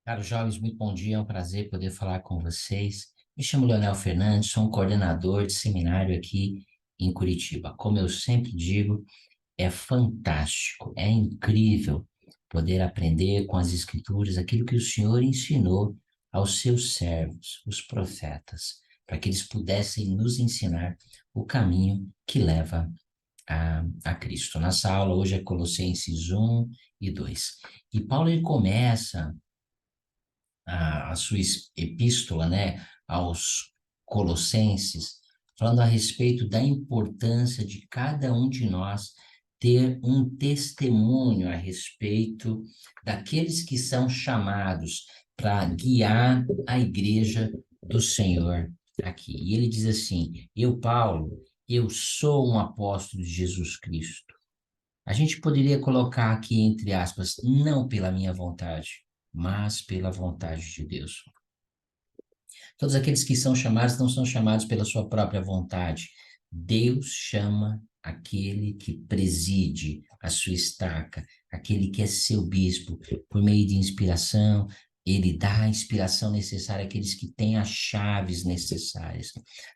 Caros jovens, muito bom dia, é um prazer poder falar com vocês. Me chamo Leonel Fernandes, sou um coordenador de seminário aqui em Curitiba. Como eu sempre digo, é fantástico, é incrível poder aprender com as Escrituras aquilo que o Senhor ensinou aos seus servos, os profetas, para que eles pudessem nos ensinar o caminho que leva a Cristo. Nossa aula hoje é Colossenses 1 e 2. E Paulo ele começa a sua epístola, né, aos Colossenses, falando a respeito da importância de cada um de nós ter um testemunho a respeito daqueles que são chamados para guiar a igreja do Senhor aqui. E ele diz assim: Eu, Paulo, eu sou um apóstolo de Jesus Cristo. A gente poderia colocar aqui entre aspas, não pela minha vontade, mas pela vontade de Deus. Todos aqueles que são chamados não são chamados pela sua própria vontade. Deus chama aquele que preside a sua estaca, aquele que é seu bispo, por meio de inspiração. Ele dá a inspiração necessária àqueles que têm as chaves necessárias,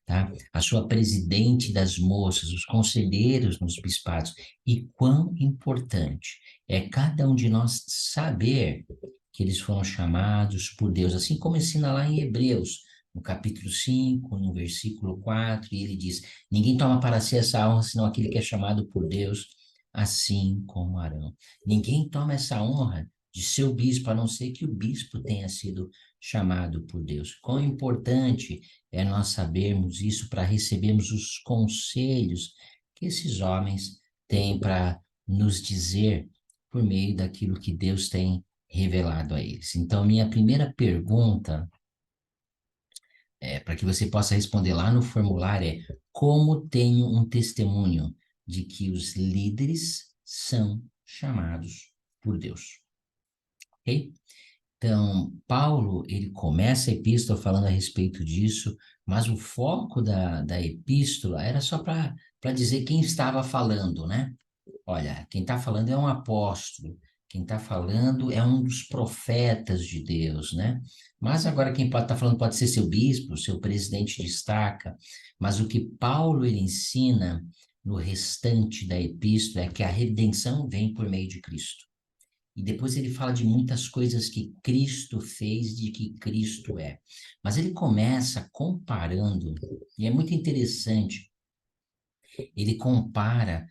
tá? A sua presidente das moças, os conselheiros nos bispados. E quão importante é cada um de nós saber que eles foram chamados por Deus, assim como ensina lá em Hebreus, no capítulo 5, no versículo 4, e ele diz: Ninguém toma para si essa honra senão aquele que é chamado por Deus, assim como Arão. Ninguém toma essa honra de ser o bispo, a não ser que o bispo tenha sido chamado por Deus. Quão importante é nós sabermos isso para recebermos os conselhos que esses homens têm para nos dizer por meio daquilo que Deus tem revelado a eles. Então, minha primeira pergunta para que você possa responder lá no formulário como tenho um testemunho de que os líderes são chamados por Deus, ok? Então, Paulo, ele começa a epístola falando a respeito disso, mas o foco da epístola era só para dizer quem estava falando, né? Olha, quem está falando é um apóstolo, quem está falando é um dos profetas de Deus, né? Mas agora quem pode estar falando pode ser seu bispo, seu presidente de estaca, mas o que Paulo ele ensina no restante da epístola é que a redenção vem por meio de Cristo. E depois ele fala de muitas coisas que Cristo fez, de que Cristo é. Mas ele começa comparando, e é muito interessante, ele compara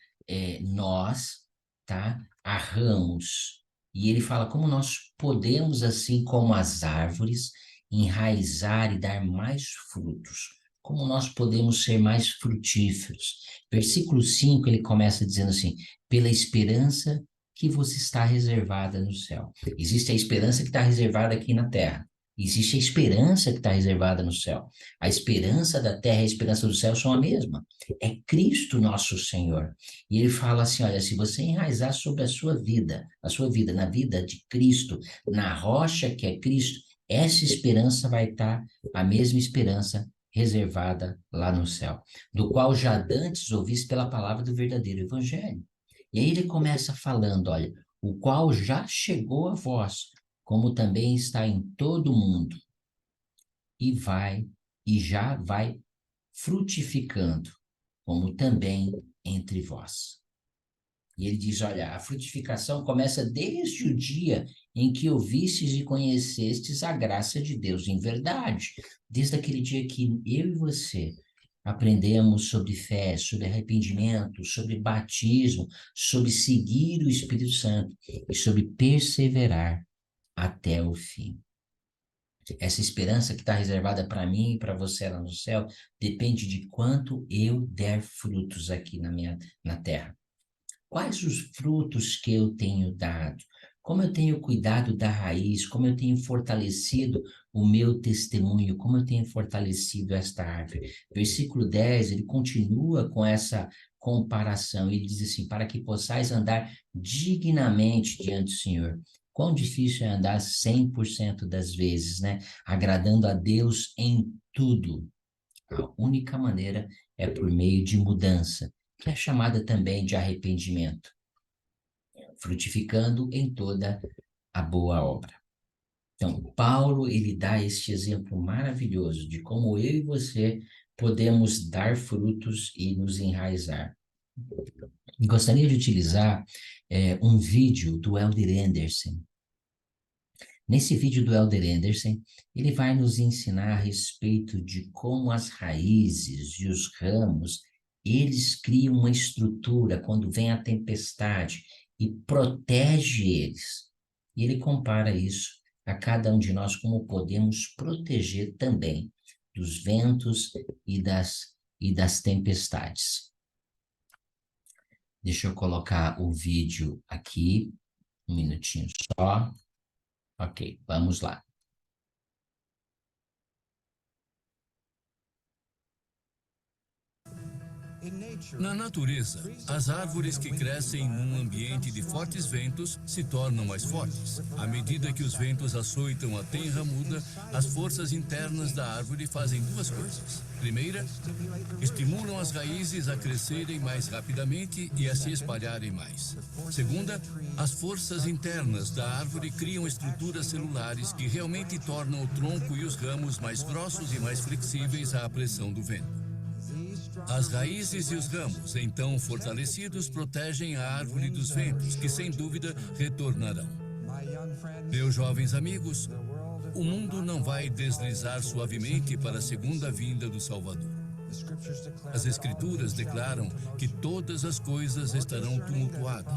nós, tá, a ramos. E ele fala como nós podemos, assim como as árvores, enraizar e dar mais frutos. Como nós podemos ser mais frutíferos. Versículo 5 ele começa dizendo assim: pela esperança que você está reservada no céu. Existe a esperança que está reservada aqui na terra. Existe a esperança que está reservada no céu. A esperança da terra e a esperança do céu são a mesma. É Cristo nosso Senhor. E ele fala assim: olha, se você enraizar sobre a sua vida, na vida de Cristo, na rocha que é Cristo, essa esperança vai estar a mesma esperança reservada lá no céu, do qual já dantes ouviste pela palavra do verdadeiro evangelho. E aí ele começa falando: olha, o qual já chegou a vós, como também está em todo o mundo, e vai, e já vai frutificando como também entre vós. E ele diz: olha, a frutificação começa desde o dia em que ouvistes e conhecestes a graça de Deus em verdade. Desde aquele dia que eu e você aprendemos sobre fé, sobre arrependimento, sobre batismo, sobre seguir o Espírito Santo e sobre perseverar até o fim. Essa esperança que está reservada para mim e para você lá no céu depende de quanto eu der frutos aqui na terra. Quais os frutos que eu tenho dado? Como eu tenho cuidado da raiz? Como eu tenho fortalecido o meu testemunho? Como eu tenho fortalecido esta árvore? Versículo 10, ele continua com essa comparação. Ele diz assim: para que possais andar dignamente diante do Senhor. Quão difícil é andar 100% das vezes, né? Agradando a Deus em tudo. A única maneira é por meio de mudança, que é chamada também de arrependimento, frutificando em toda a boa obra. Então, Paulo, ele dá este exemplo maravilhoso de como eu e você podemos dar frutos e nos enraizar. E gostaria de utilizar um vídeo do Elder Anderson. Nesse vídeo do Elder Anderson, ele vai nos ensinar a respeito de como as raízes e os ramos, eles criam uma estrutura quando vem a tempestade e protege eles. E ele compara isso a cada um de nós, como podemos proteger também dos ventos e das tempestades. Deixa eu colocar o vídeo aqui, um minutinho só. Ok, vamos lá. Na natureza, as árvores que crescem num ambiente de fortes ventos se tornam mais fortes. À medida que os ventos açoitam a tenra muda, as forças internas da árvore fazem duas coisas. Primeira, estimulam as raízes a crescerem mais rapidamente e a se espalharem mais. Segunda, as forças internas da árvore criam estruturas celulares que realmente tornam o tronco e os ramos mais grossos e mais flexíveis à pressão do vento. As raízes e os ramos, então fortalecidos, protegem a árvore dos ventos, que sem dúvida retornarão. Meus jovens amigos, o mundo não vai deslizar suavemente para a segunda vinda do Salvador. As Escrituras declaram que todas as coisas estarão tumultuadas.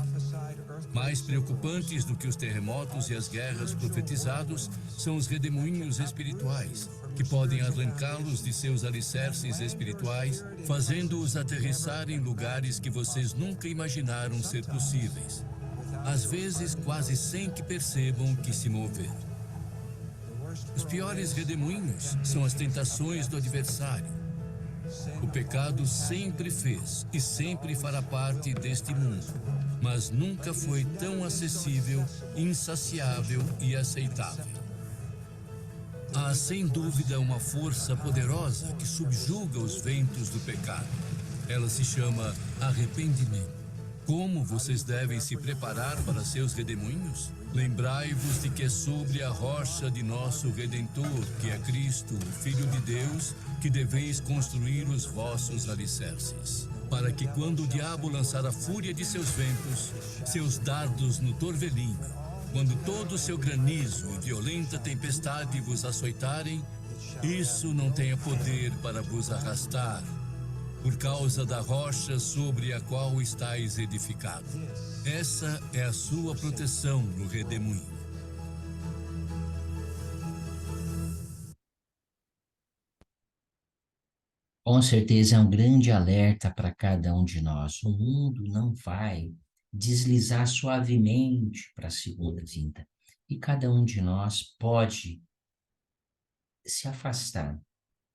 Mais preocupantes do que os terremotos e as guerras profetizados são os redemoinhos espirituais, que podem arrancá-los de seus alicerces espirituais, fazendo-os aterrissar em lugares que vocês nunca imaginaram ser possíveis, às vezes quase sem que percebam que se moveram. Os piores redemoinhos são as tentações do adversário. O pecado sempre fez e sempre fará parte deste mundo, mas nunca foi tão acessível, insaciável e aceitável. Há sem dúvida uma força poderosa que subjuga os ventos do pecado. Ela se chama arrependimento. Como vocês devem se preparar para seus redemoinhos? Lembrai-vos de que é sobre a rocha de nosso Redentor, que é Cristo, o Filho de Deus, que deveis construir os vossos alicerces. Para que quando o diabo lançar a fúria de seus ventos, seus dardos no torvelinho, quando todo o seu granizo e violenta tempestade vos açoitarem, isso não tenha poder para vos arrastar, por causa da rocha sobre a qual estáis edificados. Essa é a sua proteção no redemoinho. Com certeza é um grande alerta para cada um de nós. O mundo não vai deslizar suavemente para a segunda vinda. E cada um de nós pode se afastar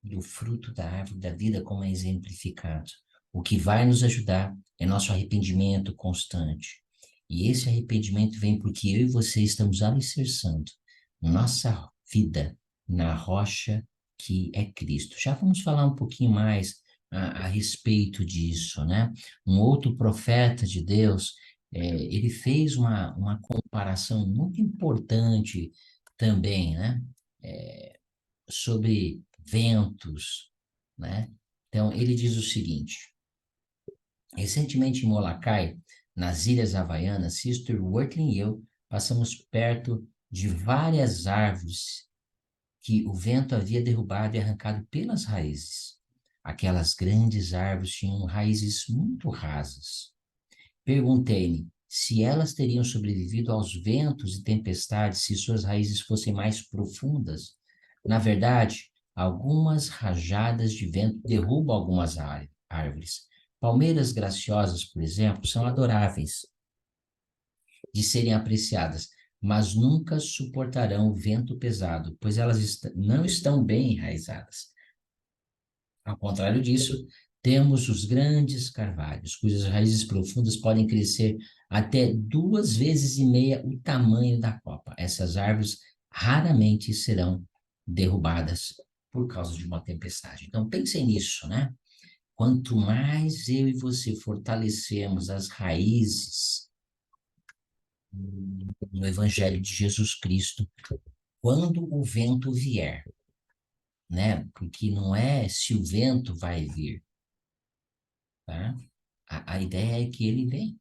do fruto da árvore da vida, como é exemplificado. O que vai nos ajudar é nosso arrependimento constante. E esse arrependimento vem porque eu e você estamos alicerçando nossa vida na rocha que é Cristo. Já vamos falar um pouquinho mais a respeito disso, né? Um outro profeta de Deus, ele fez uma comparação muito importante também, né? Sobre ventos, né? Então, ele diz o seguinte: recentemente em Molokai, nas Ilhas Havaianas, Sister Wortley e eu passamos perto de várias árvores que o vento havia derrubado e arrancado pelas raízes. Aquelas grandes árvores tinham raízes muito rasas. Perguntei-me se elas teriam sobrevivido aos ventos e tempestades se suas raízes fossem mais profundas. Na verdade, algumas rajadas de vento derrubam algumas árvores. Palmeiras graciosas, por exemplo, são adoráveis de serem apreciadas, mas nunca suportarão o vento pesado, pois elas não estão bem enraizadas. Ao contrário disso, temos os grandes carvalhos, cujas raízes profundas podem crescer até 2,5 vezes o tamanho da copa. Essas árvores raramente serão derrubadas por causa de uma tempestade. Então, pensem nisso, né? Quanto mais eu e você fortalecemos as raízes no Evangelho de Jesus Cristo, quando o vento vier, né? Porque não é se o vento vai vir, tá? A ideia é que ele vem.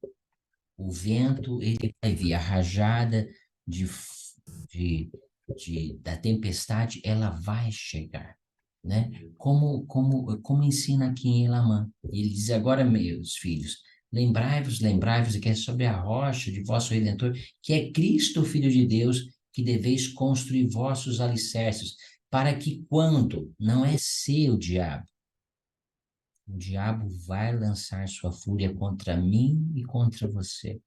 O vento, ele vai vir. A rajada de, de, da tempestade, ela vai chegar, né? Como ensina aqui em Elamã. Ele diz, agora, meus filhos, lembrai-vos, que é sobre a rocha de vosso Redentor, que é Cristo, o Filho de Deus, que deveis construir vossos alicerces, para que quando não é seu diabo, o diabo vai lançar sua fúria contra mim e contra você,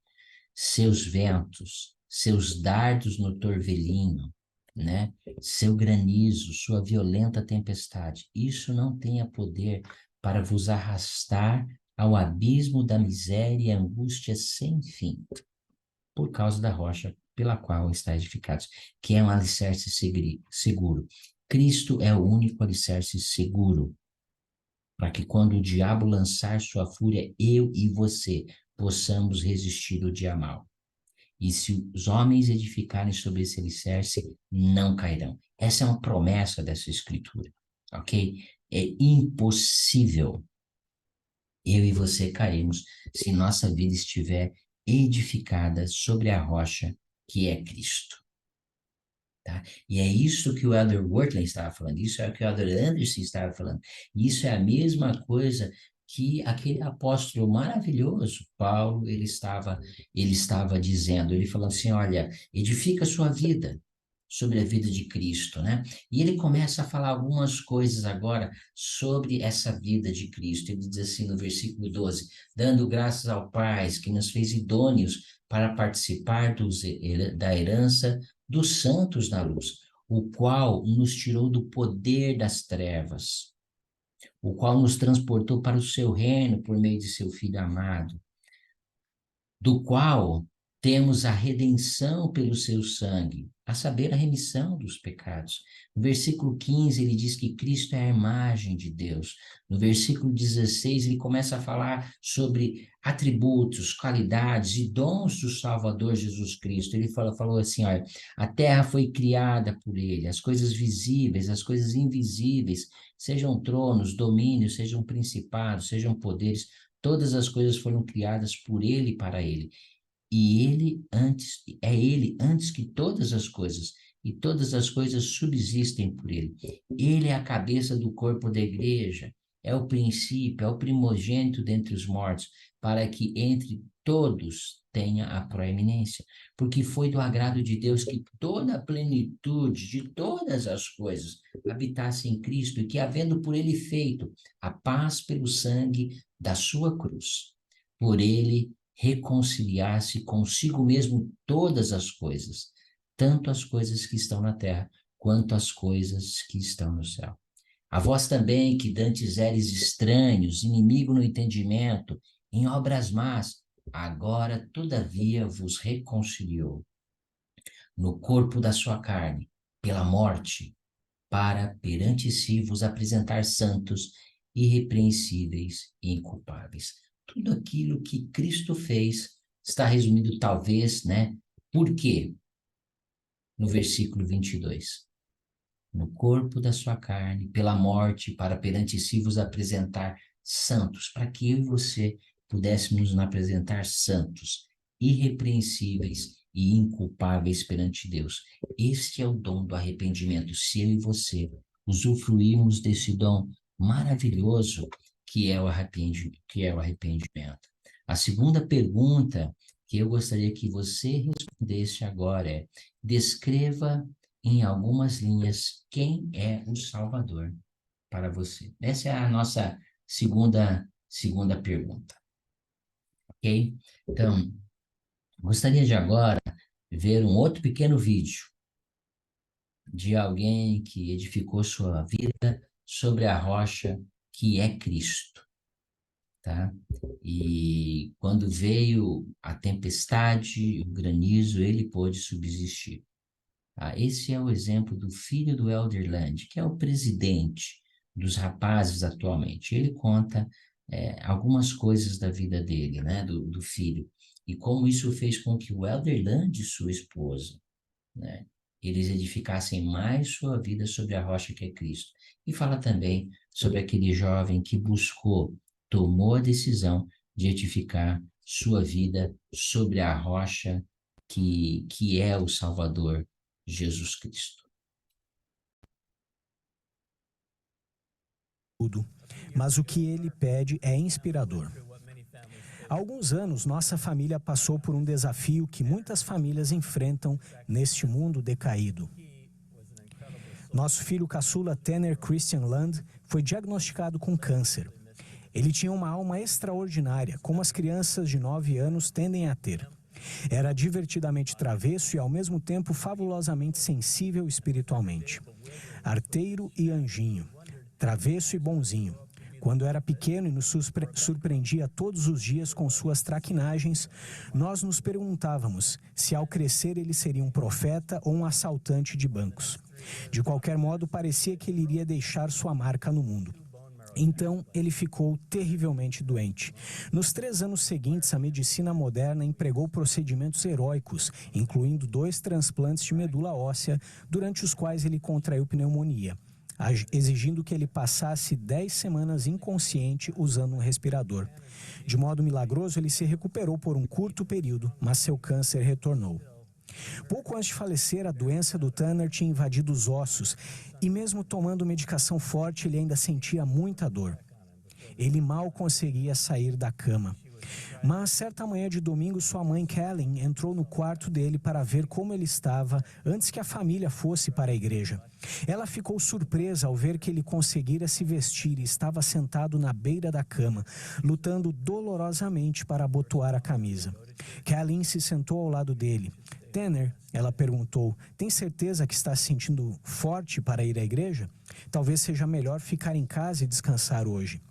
seus ventos, seus dardos no torvelinho, né? Seu granizo, sua violenta tempestade. Isso não tenha poder para vos arrastar ao abismo da miséria e angústia sem fim, por causa da rocha pela qual está edificados, que é um alicerce seguro. Cristo é o único alicerce seguro, para que quando o diabo lançar sua fúria, eu e você possamos resistir o dia mal. E se os homens edificarem sobre esse alicerce, não cairão. Essa é uma promessa dessa escritura, ok? É impossível eu e você cairmos se nossa vida estiver edificada sobre a rocha que é Cristo. Tá? E é isso que o Elder Wortley estava falando, isso é o que o Elder Anderson estava falando, isso é a mesma coisa que aquele apóstolo maravilhoso, Paulo, ele estava dizendo, ele falou assim, olha, edifica a sua vida sobre a vida de Cristo, né? E ele começa a falar algumas coisas agora sobre essa vida de Cristo. Ele diz assim no versículo 12, dando graças ao Pai que nos fez idôneos para participar da herança dos santos na luz, o qual nos tirou do poder das trevas, o qual nos transportou para o seu reino por meio de seu Filho amado, do qual temos a redenção pelo seu sangue, a saber, a remissão dos pecados. No versículo 15, ele diz que Cristo é a imagem de Deus. No versículo 16, ele começa a falar sobre atributos, qualidades e dons do Salvador Jesus Cristo. Ele falou assim, olha, a terra foi criada por ele, as coisas visíveis, as coisas invisíveis, sejam tronos, domínios, sejam principados, sejam poderes, todas as coisas foram criadas por ele e para ele. E ele antes que todas as coisas, e todas as coisas subsistem por ele. Ele é a cabeça do corpo da igreja, é o princípio, é o primogênito dentre os mortos, para que entre todos tenha a proeminência, porque foi do agrado de Deus que toda a plenitude de todas as coisas habitasse em Cristo, e que, havendo por ele feito a paz pelo sangue da sua cruz, por ele reconciliar-se consigo mesmo todas as coisas, tanto as coisas que estão na terra, quanto as coisas que estão no céu. A vós também, que dantes eres estranhos, inimigo no entendimento, em obras más, agora, todavia, vos reconciliou no corpo da sua carne, pela morte, para perante si vos apresentar santos, irrepreensíveis e inculpáveis. Tudo aquilo que Cristo fez está resumido, talvez, né? Por quê? No versículo 22. No corpo da sua carne, pela morte, para perante si vos apresentar santos, para que eu e você pudéssemos nos apresentar santos, irrepreensíveis e inculpáveis perante Deus. Este é o dom do arrependimento. Se eu e você usufruirmos desse dom maravilhoso que é o arrependimento. A segunda pergunta que eu gostaria que você respondesse agora é: descreva em algumas linhas quem é o Salvador para você. Essa é a nossa segunda pergunta, ok? Então, gostaria de agora ver um outro pequeno vídeo de alguém que edificou sua vida sobre a rocha que é Cristo, tá? E quando veio a tempestade, o granizo, ele pôde subsistir. Esse é o exemplo do filho do Elderland, que é o presidente dos rapazes atualmente. Ele conta algumas coisas da vida dele, né, do filho, e como isso fez com que o Elderland, sua esposa, né, eles edificassem mais sua vida sobre a rocha que é Cristo. E fala também sobre aquele jovem que tomou a decisão de edificar sua vida sobre a rocha que é o Salvador, Jesus Cristo. Mas o que ele pede é inspirador. Há alguns anos, nossa família passou por um desafio que muitas famílias enfrentam neste mundo decaído. Nosso filho caçula Tanner Christian Land foi diagnosticado com câncer. Ele tinha uma alma extraordinária, como as crianças de 9 anos tendem a ter. Era divertidamente travesso e, ao mesmo tempo, fabulosamente sensível espiritualmente. Arteiro e anjinho, travesso e bonzinho. Quando era pequeno e nos surpreendia todos os dias com suas traquinagens, nós nos perguntávamos se ao crescer ele seria um profeta ou um assaltante de bancos. De qualquer modo, parecia que ele iria deixar sua marca no mundo. Então, ele ficou terrivelmente doente. Nos 3 anos seguintes, a medicina moderna empregou procedimentos heróicos, incluindo 2 transplantes de medula óssea, durante os quais ele contraiu pneumonia, exigindo que ele passasse 10 semanas inconsciente usando um respirador. De modo milagroso, ele se recuperou por um curto período, mas seu câncer retornou. Pouco antes de falecer, a doença do Tanner tinha invadido os ossos e mesmo tomando medicação forte, ele ainda sentia muita dor. Ele mal conseguia sair da cama. Mas, certa manhã de domingo, sua mãe, Kellen, entrou no quarto dele para ver como ele estava antes que a família fosse para a igreja. Ela ficou surpresa ao ver que ele conseguira se vestir e estava sentado na beira da cama, lutando dolorosamente para abotoar a camisa. Kellen se sentou ao lado dele. Tanner, ela perguntou, tem certeza que está se sentindo forte para ir à igreja? Talvez seja melhor ficar em casa e descansar hoje.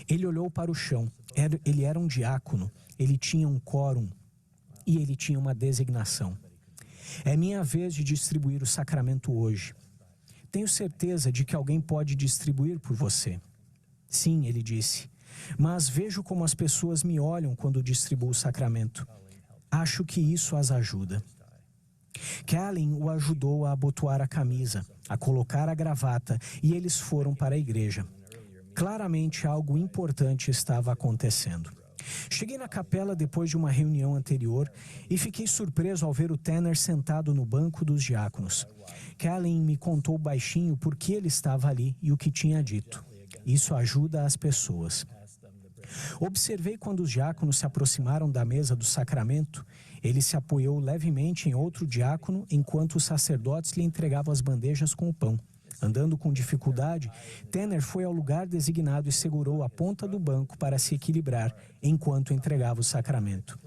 Ele olhou para o chão. Ele era um diácono, ele tinha um quórum e ele tinha uma designação. É minha vez de distribuir o sacramento hoje. Tenho certeza de que alguém pode distribuir por você. Sim, ele disse, mas vejo como as pessoas me olham quando distribuo o sacramento. Acho que isso as ajuda. Kellen o ajudou a abotoar a camisa, a colocar a gravata e eles foram para a igreja. Claramente algo importante estava acontecendo. Cheguei na capela depois de uma reunião anterior e fiquei surpreso ao ver o Tanner sentado no banco dos diáconos. Kellen me contou baixinho por que ele estava ali e o que tinha dito. Isso ajuda as pessoas. Observei quando os diáconos se aproximaram da mesa do sacramento. Ele se apoiou levemente em outro diácono enquanto os sacerdotes lhe entregavam as bandejas com o pão. Andando com dificuldade, Tanner foi ao lugar designado e segurou a ponta do banco para se equilibrar enquanto entregava o sacramento.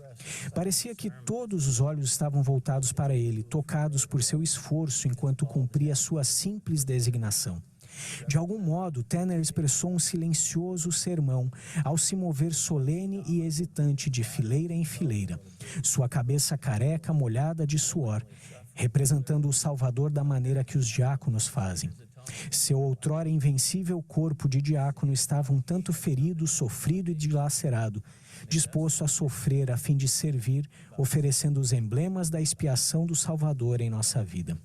Parecia que todos os olhos estavam voltados para ele, tocados por seu esforço enquanto cumpria sua simples designação. De algum modo, Tanner expressou um silencioso sermão ao se mover solene e hesitante de fileira em fileira, sua cabeça careca molhada de suor, representando o Salvador da maneira que os diáconos fazem. Seu outrora invencível corpo de diácono estava um tanto ferido, sofrido e dilacerado, disposto a sofrer a fim de servir, oferecendo os emblemas da expiação do Salvador em nossa vida.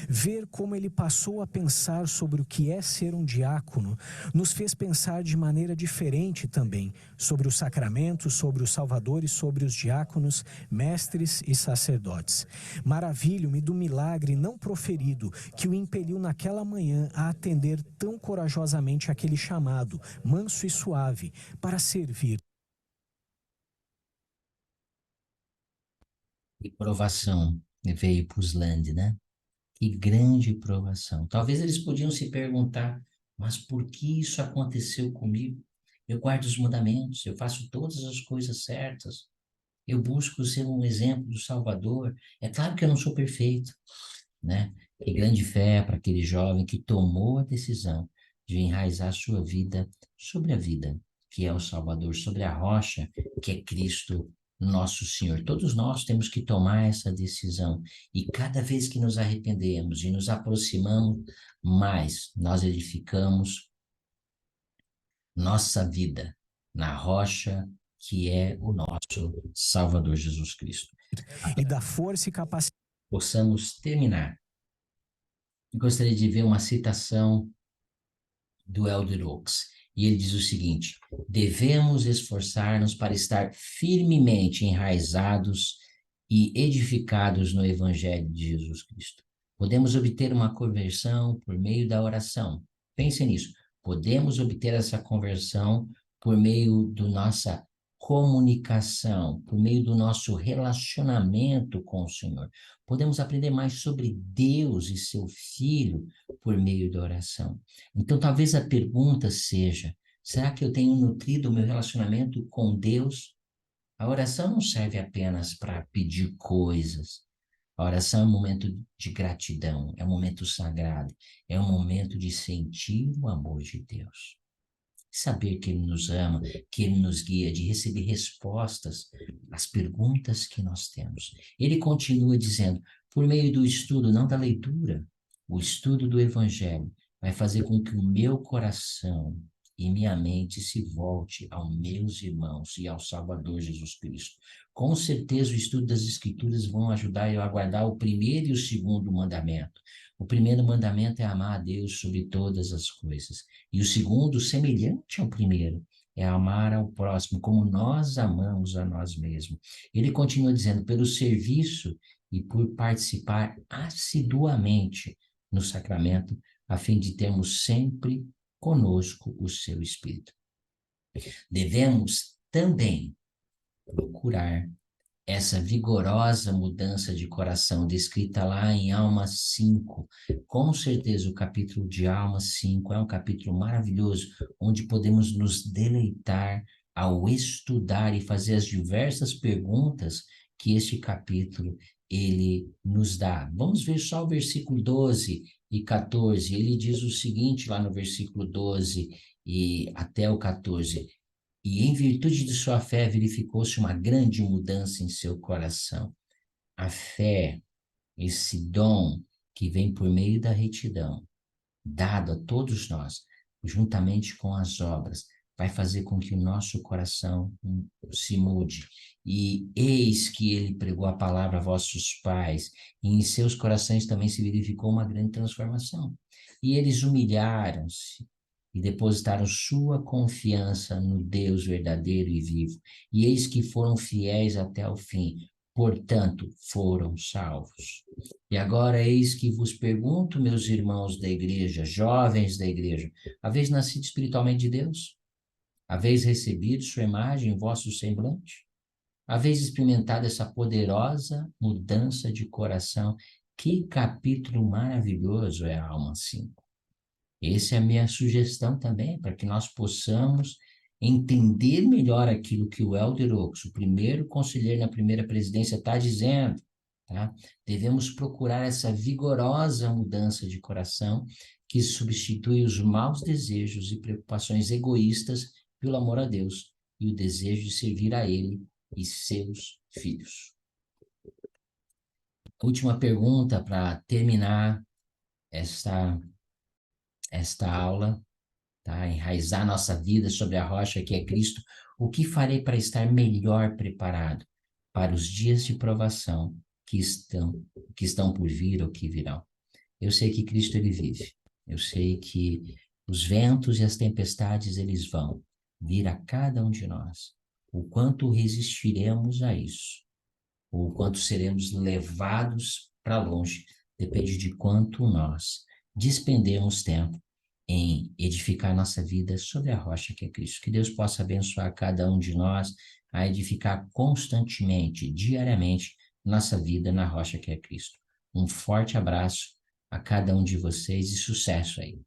Ver como ele passou a pensar sobre o que é ser um diácono nos fez pensar de maneira diferente também sobre os sacramentos, sobre o Salvador e sobre os diáconos, mestres e sacerdotes. Maravilho-me do milagre não proferido que o impeliu naquela manhã a atender tão corajosamente aquele chamado, manso e suave, para servir. E provação veio para os Land, né? Que grande provação. Talvez eles podiam se perguntar, mas por que isso aconteceu comigo? Eu guardo os mandamentos, eu faço todas as coisas certas, eu busco ser um exemplo do Salvador. É claro que eu não sou perfeito, né? Que grande fé para aquele jovem que tomou a decisão de enraizar sua vida sobre a vida, que é o Salvador, sobre a rocha, que é Cristo nosso Senhor. Todos nós temos que tomar essa decisão e cada vez que nos arrependemos e nos aproximamos mais, nós edificamos nossa vida na rocha que é o nosso Salvador Jesus Cristo. E da força e capacidade possamos terminar. Eu gostaria de ver uma citação do Elder Oaks. E ele diz o seguinte: devemos esforçar-nos para estar firmemente enraizados e edificados no Evangelho de Jesus Cristo. Podemos obter uma conversão por meio da oração. Pense nisso. Podemos obter essa conversão por meio da nossa comunicação, por meio do nosso relacionamento com o Senhor. Podemos aprender mais sobre Deus e seu Filho por meio da oração. Então, talvez a pergunta seja: será que eu tenho nutrido o meu relacionamento com Deus? A oração não serve apenas para pedir coisas. A oração é um momento de gratidão, é um momento sagrado, é um momento de sentir o amor de Deus. Saber que Ele nos ama, que Ele nos guia, de receber respostas às perguntas que nós temos. Ele continua dizendo, por meio do estudo, não da leitura, o estudo do Evangelho vai fazer com que o meu coração e minha mente se volte aos meus irmãos e ao Salvador Jesus Cristo. Com certeza o estudo das Escrituras vão ajudar eu a guardar o primeiro e o segundo mandamento. O primeiro mandamento é amar a Deus sobre todas as coisas. E o segundo, semelhante ao primeiro, é amar ao próximo como nós amamos a nós mesmos. Ele continua dizendo, pelo serviço e por participar assiduamente no sacramento, a fim de termos sempre conosco o seu Espírito. Devemos também procurar essa vigorosa mudança de coração descrita lá em Alma 5. Com certeza o capítulo de Alma 5 é um capítulo maravilhoso, onde podemos nos deleitar ao estudar e fazer as diversas perguntas que este capítulo ele nos dá. Vamos ver só o versículo 12 e 14. Ele diz o seguinte lá no versículo 12 e até o 14. E em virtude de sua fé verificou-se uma grande mudança em seu coração. A fé, esse dom que vem por meio da retidão, dado a todos nós, juntamente com as obras, vai fazer com que o nosso coração se mude. E eis que ele pregou a palavra a vossos pais, e em seus corações também se verificou uma grande transformação. E eles humilharam-se e depositaram sua confiança no Deus verdadeiro e vivo. E eis que foram fiéis até o fim, portanto, foram salvos. E agora eis que vos pergunto, meus irmãos da igreja, jovens da igreja, haveis nascido espiritualmente de Deus? Haveis recebido sua imagem em vosso semblante? Haveis experimentado essa poderosa mudança de coração? Que capítulo maravilhoso é a Alma 5. Essa é a minha sugestão também, para que nós possamos entender melhor aquilo que o Elder Oaks, o primeiro conselheiro na primeira presidência, está dizendo. Tá? Devemos procurar essa vigorosa mudança de coração que substitui os maus desejos e preocupações egoístas pelo amor a Deus e o desejo de servir a Ele e seus filhos. Última pergunta para terminar esta aula, tá? Enraizar nossa vida sobre a rocha que é Cristo. O que farei para estar melhor preparado para os dias de provação que estão por vir ou que virão? Eu sei que Cristo ele vive. Eu sei que os ventos e as tempestades eles vão vir a cada um de nós. O quanto resistiremos a isso, ou o quanto seremos levados para longe, depende de quanto nós despendemos tempo em edificar nossa vida sobre a rocha que é Cristo. Que Deus possa abençoar cada um de nós a edificar constantemente, diariamente, nossa vida na rocha que é Cristo. Um forte abraço a cada um de vocês e sucesso aí.